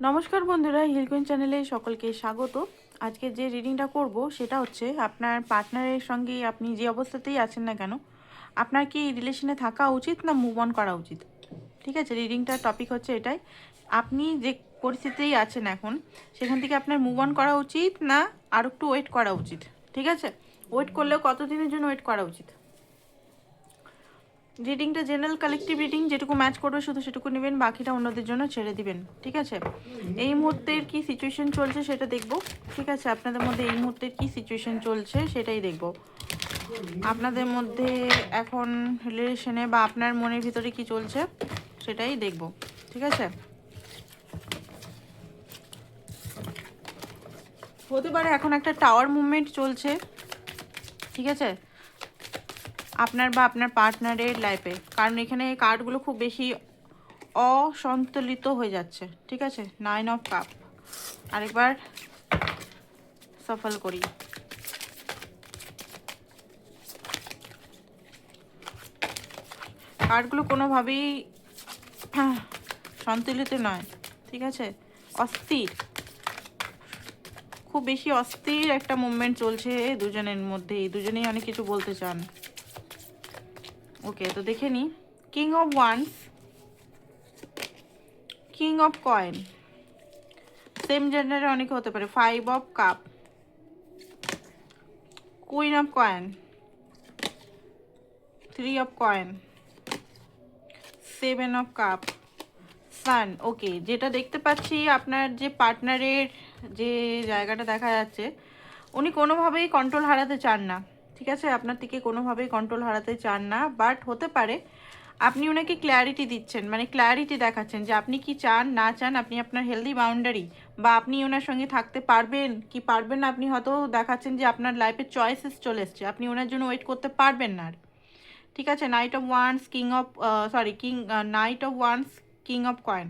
নমস্কার বন্ধুরা, হিলকুইন চ্যানেলে সকলকে স্বাগত। আজকে যে রিডিংটা করব সেটা হচ্ছে আপনার পার্টনারের সঙ্গে আপনি যে অবস্থাতেই আছেন না কেন, আপনার কি রিলেশনে থাকা উচিত না মুভ অন করা উচিত। ঠিক আছে, রিডিংটার টপিক হচ্ছে এটাই, আপনি যে পরিস্থিতিতেই আছেন এখন সেখান থেকে আপনার মুভ অন করা উচিত না আর একটু ওয়েট করা উচিত। ঠিক আছে, ওয়েট করলেও কতদিনের জন্য ওয়েট করা উচিত। রিডিংটা জেনারেল কালেকটিভ রিডিং, যেটুকু ম্যাচ করবে শুধু সেটুকু নেবেন, বাকিটা অন্যদের জন্য ছেড়ে দিবেন। ঠিক আছে, এই মুহূর্তের কি সিচুয়েশন চলছে সেটা দেখব। ঠিক আছে, আপনাদের মধ্যে এই মুহূর্তের কি সিচুয়েশন চলছে সেটাই দেখব। আপনাদের মধ্যে এখন রিলেশনে বা আপনার মনের ভিতরে কি চলছে সেটাই দেখব। ঠিক আছে, হতে পারে এখন একটা টাওয়ার মুভমেন্ট চলছে। ঠিক আছে, আপনার বা আপনার পার্টনারের লাইফে, কারণ এখানে কার্ডগুলো খুব বেশি অসন্তুলিত হয়ে যাচ্ছে। ঠিক আছে, 9 অফ কাপ, আরেকবার সফল করি। কার্ডগুলো কোনোভাবেই সন্তুলিত নয়। ঠিক আছে, অস্থির, খুব বেশি অস্থির একটা মুভমেন্ট চলছে দুজনের মধ্যেই, দুজনেই অনেক কিছু বলতে চান। ওকে, তো দেখে নিই। King of wands, king of coin, same জেন্ডারে অনেকে হতে পারে। 5 of cup, queen of coin, 3 of coin, 7 of cup, sun. Okay, যেটা দেখতে পাচ্ছি আপনার যে পার্টনারের যে জায়গাটা দেখা যাচ্ছে, উনি কোনোভাবেই কন্ট্রোল হারাতে চান না। ঠিক আছে, আপনার থেকে কোনোভাবেই কন্ট্রোল হারাতে চান না, বাট হতে পারে আপনি ওনাকে ক্ল্যারিটি দিচ্ছেন, মানে ক্ল্যারিটি দেখাচ্ছেন যে আপনি কি চান না চান, আপনি আপনার হেলদি বাউন্ডারি বা আপনি ওনার সঙ্গে থাকতে পারবেন কি পারবেন না, আপনি হয়তো দেখাচ্ছেন যে আপনার লাইফে চয়েসেস চলে এসছে, আপনি ওনার জন্য ওয়েট করতে পারবেন না আর। ঠিক আছে, night of wands, king of night of wands, king of coin.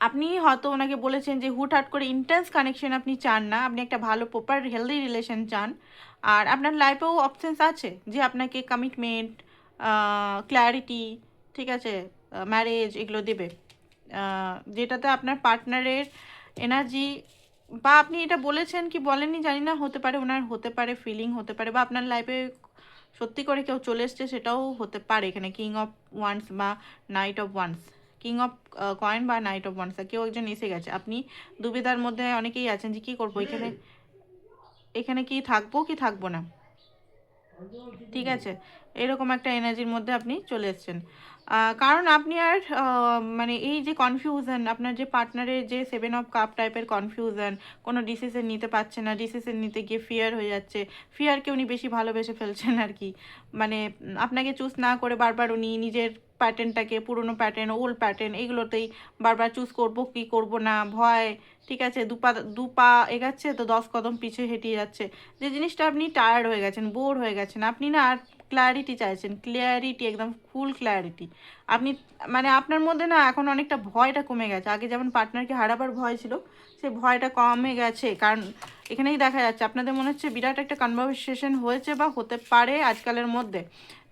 আপনি হয়তো ওনাকে বলেছেন যে হুটহাট করে ইন্টেন্স কানেকশন আপনি চান না, আপনি একটা ভালো প্রপার হেলদি রিলেশন চান। আর আপনার লাইফেও অপশানস আছে যে আপনাকে কমিটমেন্ট, ক্ল্যারিটি, ঠিক আছে, ম্যারেজ এগুলো দেবে, যেটাতে আপনার পার্টনারের এনার্জি, বা আপনি এটা বলেছেন কি বলেননি জানি না, হতে পারে ওনার, হতে পারে ফিলিং, হতে পারে বা আপনার লাইফে সত্যি করে কেউ চলে এসছে, সেটাও হতে পারে। এখানে কিং অফ ওয়ান্স বা night of wands, king of coin বা নাইট অফ ওয়ান্স, কেউ একজন এসে গেছে। আপনি দুবিধার মধ্যে অনেকেই আছেন যে কী করবো, এখানে এখানে কি থাকবো কি থাকবো না। ঠিক আছে, এরকম একটা এনার্জির মধ্যে আপনি চলে এসছেন, কারণ আপনি আর মানে এই যে কনফিউশন, আপনার যে পার্টনারের যে 7 অফ কাপ টাইপের কনফিউশন, কোনো ডিসিশন নিতে পারছে না, ডিসিশন নিতে গিয়ে ফিয়ার হয়ে যাচ্ছে, ফিয়ারকে উনি বেশি ভালোবেসে ফেলছেন আর কি। মানে আপনাকে চুজ না করে বারবার উনি নিজের প্যাটার্নটাকে, পুরনো প্যাটার্ন, ওল্ড প্যাটার্ন, এগুলোতেই বারবার চুজ করব কি করব না, ভয়। ঠিক আছে, দু পা এগাচ্ছে তো 10 কদম পিছিয়ে হেঁটে যাচ্ছে, যে জিনিসটা আপনি টায়ার্ড হয়ে গেছেন, বোর হয়ে গেছেন, আপনি না আর ক্ল্যারিটি চাইছেন, ক্লিয়ারিটি, একদম ফুল ক্ল্যারিটি। আপনি মানে আপনার মধ্যে না এখন অনেকটা ভয়টা কমে গেছে, আগে যেমন পার্টনারকে হারাবার ভয় ছিল, সেই ভয়টা কমে গেছে। কারণ এখানেই দেখা যাচ্ছে আপনাদের মনে হচ্ছে বিরাট একটা কনভারসেশন হয়েছে বা হতে পারে আজকালের মধ্যে।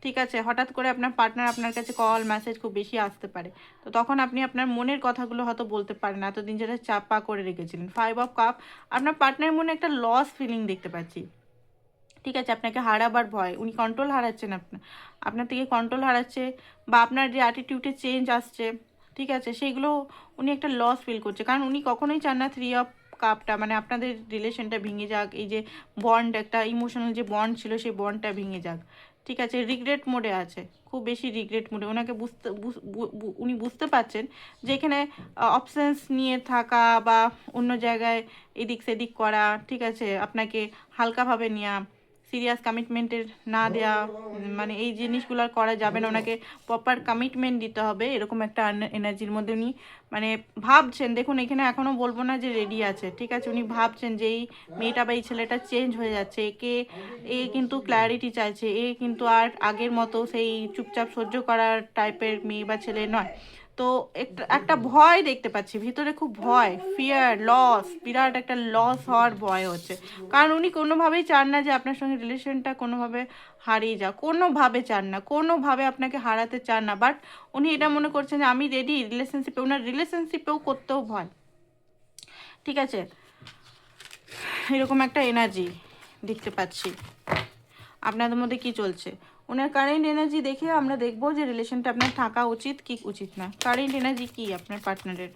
ঠিক আছে, হঠাৎ করে আপনার পার্টনার আপনার কাছে কল মেসেজ খুব বেশি আসতে পারে, তো তখন আপনি আপনার মনের কথাগুলো হয়তো বলতে পারেন, এতদিন যেটা চাপা করে রেখেছিলেন। 5 অফ কাপ, আপনার পার্টনারের মনে একটা লস ফিলিং দেখতে পাচ্ছি। ঠিক আছে, আপনাকে হারাবার ভয়, উনি কন্ট্রোল হারাচ্ছেন, আপনার থেকে কন্ট্রোল হারাচ্ছে, বা আপনার যে অ্যাটিটিউডে চেঞ্জ আসছে, ঠিক আছে, সেইগুলো উনি একটা লস ফিল করছে। কারণ উনি কখনোই চান না 3 অফ কাপটা, মানে আপনাদের রিলেশনটা ভেঙে যাক, এই যে বন্ড, একটা ইমোশনাল যে বন্ড ছিল সেই বন্ডটা ভেঙে যাক। ঠিক আছে, রিগ্রেট মোডে আছে, খুব বেশি রিগ্রেট মোডে। ওনাকে উনি বুঝতে পারছেন যে এখানে অপশানস নিয়ে থাকা বা অন্য জায়গায় এদিক সেদিক করা, ঠিক আছে, আপনাকে হালকাভাবে নেওয়া, সিরিয়াস কমিটমেন্টের না দেওয়া, মানে এই জিনিসগুলো আর করা যাবে না, ওনাকে প্রপার কমিটমেন্ট দিতে হবে, এরকম একটা এনার্জির মধ্যে উনি মানে ভাবছেন। দেখুন এখানে এখনও বলবো না যে রেডি আছে, ঠিক আছে, উনি ভাবছেন যে এই মেয়েটা বা এই ছেলেটা চেঞ্জ হয়ে যাচ্ছে, এ কিন্তু ক্ল্যারিটি চাইছে, এ কিন্তু আর আগের মতো সেই চুপচাপ সহ্য করার টাইপের মেয়ে বা ছেলে নয়। তো একটা একটা ভয় দেখতে পাচ্ছি ভিতরে, খুব ভয়, ফিয়ার, লস, বিরাট একটা লস হওয়ার ভয় হচ্ছে। কারণ উনি কোনোভাবেই চান না যে আপনার সঙ্গে রিলেশনটা কোনোভাবে হারিয়ে যাক, কোনোভাবে চান না, কোনোভাবে আপনাকে হারাতে চান না। বাট উনি এটা মনে করছেন যে আমি রেডি রিলেশনশিপে, ওনার রিলেশনশিপেও করতেও ভয়। ঠিক আছে, এরকম একটা এনার্জি দেখতে পাচ্ছি। আপনাদের মধ্যে কি চলছে ওনার কারেন্ট এনার্জি দেখে আমরা দেখবো যে রিলেশনটা আপনার থাকা উচিত কি উচিত না। কারেন্ট এনার্জি কি আপনার পার্টনারের?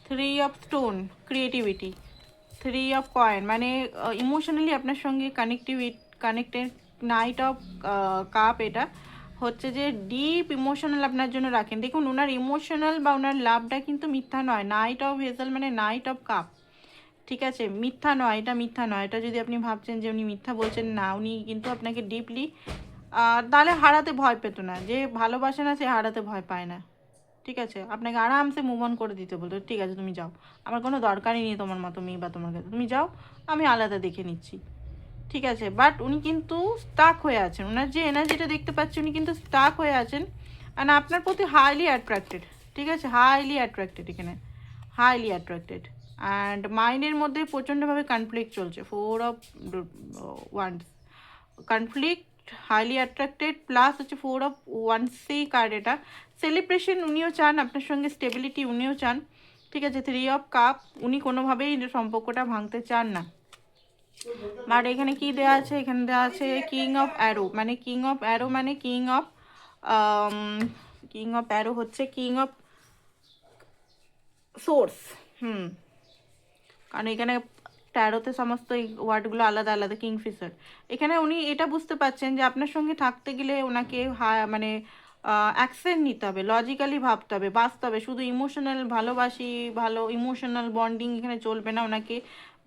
Three of stone, creativity. Three of coin মানে ইমোশনালি আপনার সঙ্গে কানেক্টেড। নাইট অফ কাপ এটা হচ্ছে যে ডিপ ইমোশনাল আপনার জন্য রাখেন। দেখুন ওনার ইমোশনাল বা ওনার লাভটা কিন্তু মিথ্যা নয়। নাইট অফ হেজেল মানে নাইট অফ কাপ, ঠিক আছে, মিথ্যা নয়, এটা মিথ্যা নয়। এটা যদি আপনি ভাবছেন যে উনি মিথ্যা বলছেন, না, উনি কিন্তু আপনাকে ডিপলি তাহলে হারাতে ভয় পেত না। যে ভালোবাসে না সে হারাতে ভয় পায় না। ঠিক আছে, আপনাকে আরামসে মুভ অন করে দিতে বলতো, ঠিক আছে তুমি যাও, আমার কোনো দরকারই নেই তোমার মতো মেয়ে বা তোমার কাছে, তুমি যাও, আমি আলাদা দেখে নিচ্ছি। ঠিক আছে, বাট উনি কিন্তু স্টাক হয়ে আছেন। ওনার যে এনার্জিটা দেখতে পাচ্ছি উনি কিন্তু স্টাক হয়ে আছেন অ্যান্ড আপনার প্রতি হাইলি অ্যাট্রাক্টেড। ঠিক আছে, হাইলি অ্যাট্রাক্টেড, এখানে হাইলি অ্যাট্রাক্টেড অ্যান্ড মাইন্ডের মধ্যে প্রচণ্ডভাবে কনফ্লিক্ট চলছে। Four of wands, conflict, highly attracted plus হচ্ছে ফোর অফ ওয়ান্সেই কার্ড। এটা সেলিব্রেশন উনিও চান, আপনার সঙ্গে স্টেবিলিটি উনিও চান। ঠিক আছে, থ্রি অফ কাপ, উনি কোনোভাবেই সম্পর্কটা ভাঙতে চান না। বাট এখানে কি দেওয়া আছে? এখানে দেওয়া আছে কিং অফ অ্যারো, মানে কিং অফ অ্যারো মানে কিং অফ অ্যারো হচ্ছে কিং অফ সোর্স। কারণ এখানে ট্যারোতে সমস্ত এই ওয়ার্ডগুলো আলাদা আলাদা। কিংফিশার, এখানে উনি এটা বুঝতে পারছেন যে আপনার সঙ্গে থাকতে গেলে ওনাকে মানে অ্যাকশন নিতে হবে, লজিক্যালি ভাবতে হবে, বাঁচতে হবে। শুধু ইমোশনাল ভালোবাসি, ভালো ইমোশনাল বন্ডিং এখানে চলবে না, ওনাকে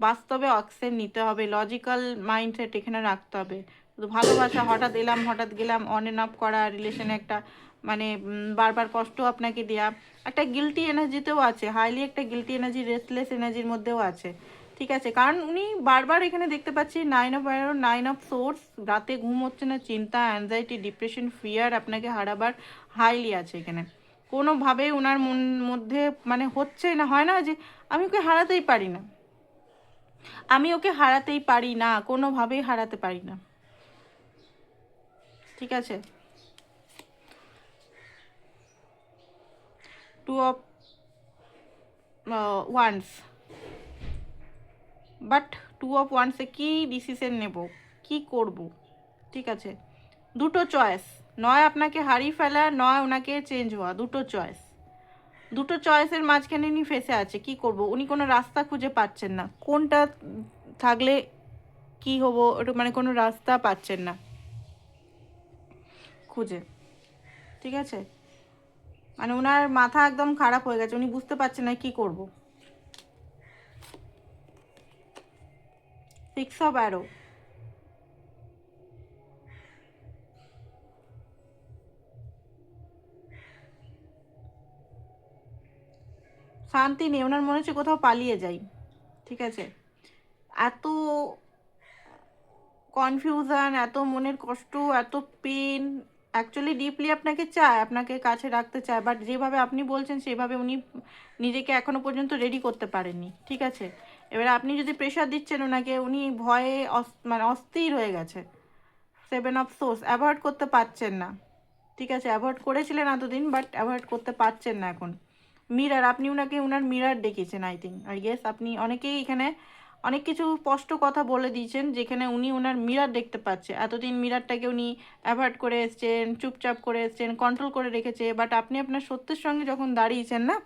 বাস্তবে অ্যাকশন নিতে হবে, লজিক্যাল মাইন্ডসেট এখানে রাখতে হবে। শুধু ভালোবাসা, হঠাৎ এলাম হঠাৎ গেলাম, অন অ্যান্ড অফ করা রিলেশনে একটা মানে বারবার কষ্ট আপনাকে দেওয়া, একটা গিল্টি এনার্জিতেও আছে, হাইলি একটা গিল্টি এনার্জি, রেস্টলেস এনার্জির মধ্যেও আছে। ঠিক আছে, কারণ উনি বারবার এখানে দেখতে পাচ্ছি nine of arrow, nine of swords, রাতে ঘুম হচ্ছে না, চিন্তা, অ্যাংজাইটি, ডিপ্রেশন, ফিয়ার আপনাকে হারাবার হাইলি আছে এখানে। কোনোভাবেই ওনার মধ্যে মানে হচ্ছে না, হয় না যে আমি ওকে হারাতেই পারি না, আমি ওকে হারাতেই পারি না, কোনোভাবেই হারাতে পারি না। ঠিক আছে, two of wands, but two of ওয়ান্সে কী ডিসিশন নেব, কি করব? ঠিক আছে, দুটো চয়েস, নয় আপনাকে হারিয়ে ফেলা, নয় ওনাকে চেঞ্জ হওয়া, দুটো চয়েস। দুটো চয়েসের মাঝখানে উনি ফেসে আছে, কি করব? উনি কোনো রাস্তা খুঁজে পাচ্ছেন না, কোনটা থাকলে কি হবো, ওটা মানে কোনো রাস্তা পাচ্ছেন না খুঁজে। ঠিক আছে, মানে ওনার মাথা একদম খারাপ হয়ে গেছে, উনি বুঝতে পারছেন না কি করব। সিক্স অফ অ্যারো, শান্তি নেই, ওনার মনে হচ্ছে কোথাও পালিয়ে যাই। ঠিক আছে, এত কনফিউশন, এত মনের কষ্ট, এত পেন, অ্যাকচুয়ালি ডিপলি আপনাকে চায়, আপনাকে কাছে রাখতে চায়, বাট যেভাবে আপনি বলছেন সেভাবে উনি নিজেকে এখনো পর্যন্ত রেডি করতে পারেননি। ঠিক আছে, এবার আপনি যদি প্রেশার দিচ্ছেন ওনাকে, উনি ভয়ে মানে অস্থির হয়ে গেছে। সেভেন অফ সোর্স, অ্যাভয়েড করতে পারছেন না। ঠিক আছে, অ্যাভয়েড করেছিলেন এতদিন, বাট অ্যাভয়েড করতে পারছেন না এখন। মিরার, আপনি ওনাকে ওনার মিরার দেখিয়েছেন, আই গেস আপনি অনেকেই এখানে অনেক কিছু স্পষ্ট কথা বলে দিয়েছেন যেখানে উনি ওনার মিরার দেখতে পাচ্ছে। এতদিন মিরারটাকে উনি অ্যাভয়েড করে এসছেন, চুপচাপ করে এসছেন, কন্ট্রোল করে রেখেছে, বাট আপনি আপনার সত্যের সঙ্গে যখন দাঁড়িয়েছেন না,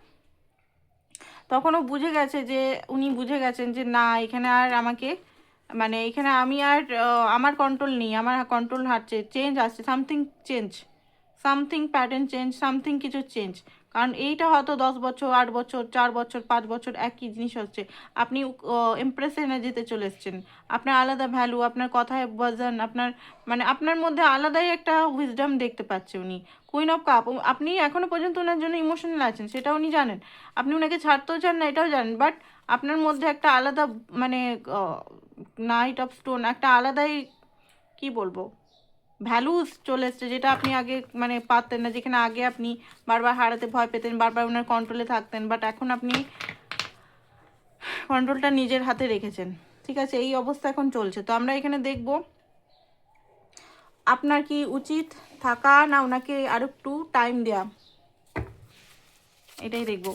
তখনও বুঝে গেছে যে উনি বুঝে গেছেন যে না, এখানে আর আমাকে মানে এখানে আমি আর আমার কন্ট্রোল নেই, আমার কন্ট্রোল হারছে, চেঞ্জ আসছে, something change, something pattern change, something কিছু চেঞ্জ। কারণ এইটা হয়তো 10 বছর, 8 বছর, 4 বছর, 5 বছর একই জিনিস হচ্ছে। আপনি এমপ্রেস এনার্জিতে চলে এসছেন, আপনার আলাদা ভ্যালু, আপনার কথায় ওয়াজন, আপনার মানে আপনার মধ্যে আলাদাই একটা উইজডম দেখতে পাচ্ছে উনি। কুইন অফ কাপ, আপনি এখনো পর্যন্ত ওনার জন্য ইমোশনাল আছেন, সেটা উনি জানেন, আপনি ওনাকে ছাড়তেও চান না, এটাও জানেন, বাট আপনার মধ্যে একটা আলাদা মানে নাইট অফ স্টোন একটা আলাদাই কি বলবো ভ্যালুস চলে এসছে, যেটা আপনি আগে মানে পারতেন না। যেখানে আগে আপনি বারবার হারাতে ভয় পেতেন, বারবার ওনার কন্ট্রোলে থাকতেন, বাট এখন আপনি কন্ট্রোলটা নিজের হাতে রেখেছেন। ঠিক আছে, এই অবস্থা এখন চলছে। তো আমরা এখানে দেখব আপনার কি উচিত থাকা না ওনাকে আরো একটু টাইম দেয়া, এটাই দেখব।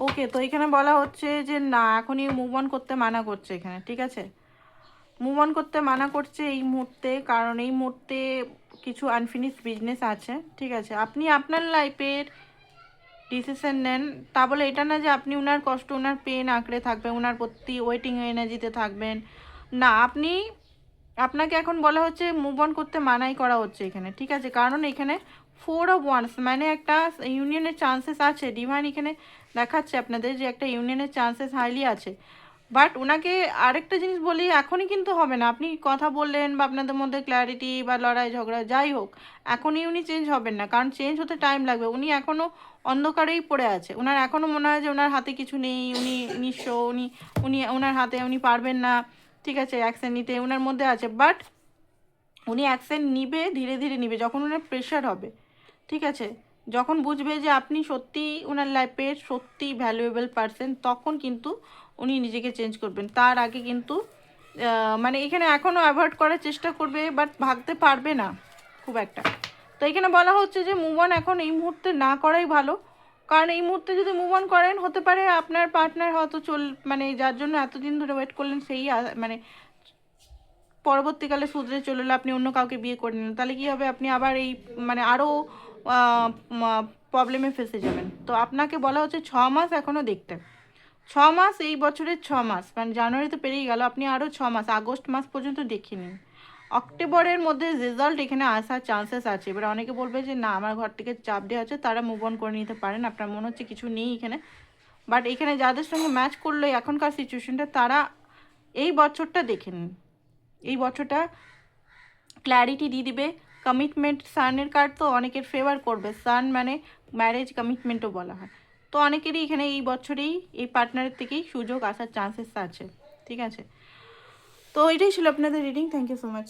ওকে, তো এখানে বলা হচ্ছে যে না, এখনই মুভ অন করতে মানা করছে এখানে। ঠিক আছে, মুভ অন করতে মানা করছে এই মুহূর্তে, কারণ এই মুহূর্তে কিছু আনফিনিশড বিজনেস আছে। ঠিক আছে, আপনি আপনার লাইফের ডিসিশন নেন, তা বলে এটা না যে আপনি ওনার কষ্ট ওনার পেন আঁকড়ে থাকবেন, ওনার প্রতি ওয়েটিং এনার্জিতে থাকবেন না। আপনাকে এখন বলা হচ্ছে মুভ অন করতে মানাই করা হচ্ছে এখানে। ঠিক আছে, কারণ এখানে 4 অফ ওয়ান্স মানে একটা ইউনিয়নের চান্সেস আছে। ডিভাইন এখানে দেখাচ্ছে আপনাদের যে একটা ইউনিয়নের চান্সেস হাইলি আছে। বাট ওনাকে আরেকটা জিনিস বলি, এখনই কিন্তু হবে না। আপনি কথা বললেন বা আপনাদের মধ্যে ক্ল্যারিটি বা লড়াই ঝগড়া যাই হোক, এখনই উনি চেঞ্জ হবেন না, কারণ চেঞ্জ হতে টাইম লাগবে। উনি এখনও অন্ধকারেই পড়ে আছে। ওনার এখনও মনে হয় যে ওনার হাতে কিছু নেই, উনি নিঃস্ব, উনি উনি ওনার হাতে উনি পারবেন না। ঠিক আছে, অ্যাকশন নিতে ওনার মধ্যে আছে, বাট উনি অ্যাকশন নিবে, ধীরে ধীরে নিবে যখন ওনার প্রেশার হবে। ঠিক আছে, যখন বুঝবে যে আপনি সত্যি ওনার লাইফের সত্যি ভ্যালুয়েবল পারসন, তখন কিন্তু উনি নিজেকে চেঞ্জ করবেন। তার আগে কিন্তু মানে এখানে এখনও অ্যাভয়েড করার চেষ্টা করবে, বাট ভাগতে পারবে না খুব একটা। তো এখানে বলা হচ্ছে যে মুভ অন এখন এই মুহূর্তে না করাই ভালো, কারণ এই মুহূর্তে যদি মুভ অন করেন, হতে পারে আপনার পার্টনার হয়তো মানে যার জন্য এতদিন ধরে ওয়েট করলেন সেই মানে পরবর্তীকালে শুধরে চলে এলো, আপনি অন্য কাউকে বিয়ে করে নিলেন, তাহলে কী হবে? আপনি আবার এই মানে আরও প্রবলেমে ফেসে যাবেন। তো আপনাকে বলা হচ্ছে 6 মাস এখনও দেখতে, 6 মাস, এই বছরের 6 মাস, মানে জানুয়ারি তো পেরিয়ে গেল, আপনি আরও 6 মাস আগস্ট মাস পর্যন্ত দেখে নিন। অক্টোবরের মধ্যে রেজাল্ট এখানে আসার চান্সেস আছে। এবার অনেকে বলবে যে না, আমার ঘর থেকে চাপ দেওয়া আছে, তারা মুভ অন করে নিতে পারেন, আপনার মনে হচ্ছে কিছু নেই এখানে। বাট এখানে যাদের সঙ্গে ম্যাচ করলো এখনকার সিচুয়েশনটা, তারা এই বছরটা দেখে নিন। এই বছরটা ক্ল্যারিটি দিয়ে দিবে। কমিটমেন্ট, সানের কার্ড তো অনেকের ফেভার করবে, সান মানে ম্যারেজ কমিটমেন্টও বলা হয়। তো অনেকেরই এখানে এই বছরেই এই পার্টনারের থেকেই সুযোগ আসার চান্সেস আছে। ঠিক আছে, তো এটাই ছিল আপনাদের reading. Thank you so much.